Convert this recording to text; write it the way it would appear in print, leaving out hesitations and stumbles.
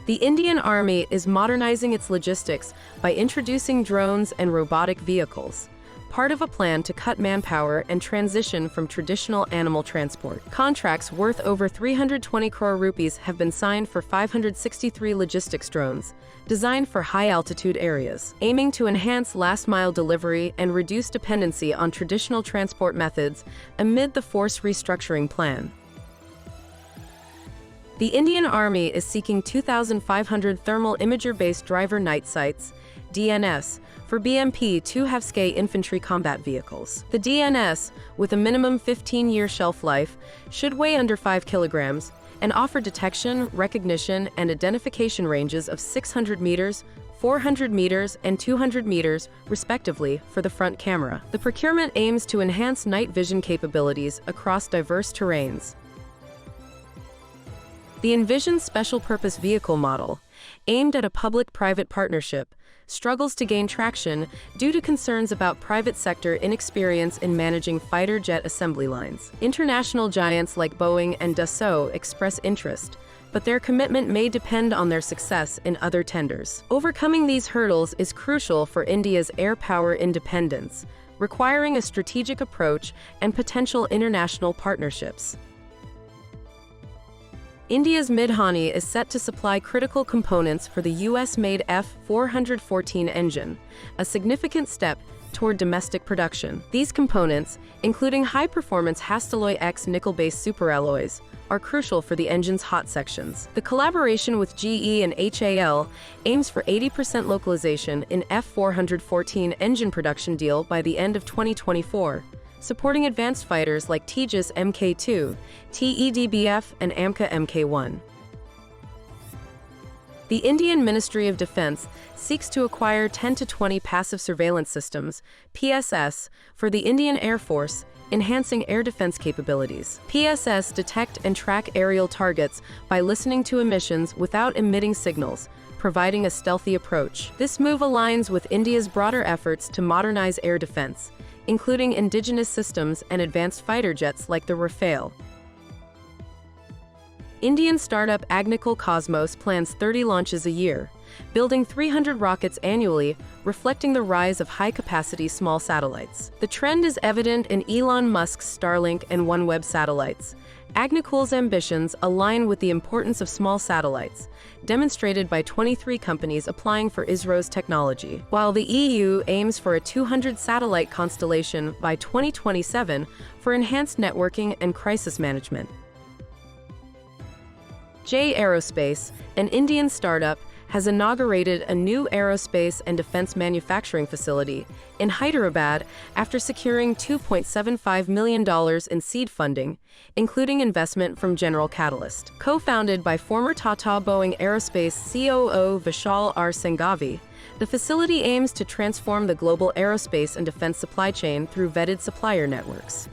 The Indian Army is modernizing its logistics by introducing drones and robotic vehicles, part of a plan to cut manpower and transition from traditional animal transport. Contracts worth over 320 crore rupees have been signed for 563 logistics drones, designed for high-altitude areas, aiming to enhance last-mile delivery and reduce dependency on traditional transport methods amid the force restructuring plan. The Indian Army is seeking 2,500 thermal imager-based driver night sights, DNS, for BMP-2 Havsky infantry combat vehicles. The DNS, with a minimum 15-year shelf life, should weigh under 5 kilograms and offer detection, recognition, and identification ranges of 600 meters, 400 meters, and 200 meters, respectively, for the front camera. The procurement aims to enhance night vision capabilities across diverse terrains. The envisioned special-purpose vehicle model, aimed at a public-private partnership, struggles to gain traction due to concerns about private sector inexperience in managing fighter jet assembly lines. International giants like Boeing and Dassault express interest, but their commitment may depend on their success in other tenders. Overcoming these hurdles is crucial for India's air power independence, requiring a strategic approach and potential international partnerships. India's MIDHANI is set to supply critical components for the US-made F-414 engine, a significant step toward domestic production. These components, including high-performance Hastelloy X nickel-based superalloys, are crucial for the engine's hot sections. The collaboration with GE and HAL aims for 80% localization in F-414 engine production deal by the end of 2024. Supporting advanced fighters like Tejas Mk2, TEDBF, and AMCA Mk1. The Indian Ministry of Defence seeks to acquire 10 to 20 passive surveillance systems, PSS, for the Indian Air Force, enhancing air defense capabilities. PSS detect and track aerial targets by listening to emissions without emitting signals, providing a stealthy approach. This move aligns with India's broader efforts to modernize air defense, including indigenous systems and advanced fighter jets like the Rafale. Indian startup Agnikul Cosmos plans 30 launches a year, building 300 rockets annually, reflecting the rise of high-capacity small satellites. The trend is evident in Elon Musk's Starlink and OneWeb satellites. Agnikul's ambitions align with the importance of small satellites, demonstrated by 23 companies applying for ISRO's technology, while the EU aims for a 200-satellite constellation by 2027 for enhanced networking and crisis management. Aerospace, an Indian startup, has inaugurated a new aerospace and defense manufacturing facility in Hyderabad after securing $2.75 million in seed funding, including investment from General Catalyst. Co-founded by former Tata Boeing Aerospace COO Vishal R. Sanghavi, the facility aims to transform the global aerospace and defense supply chain through vetted supplier networks.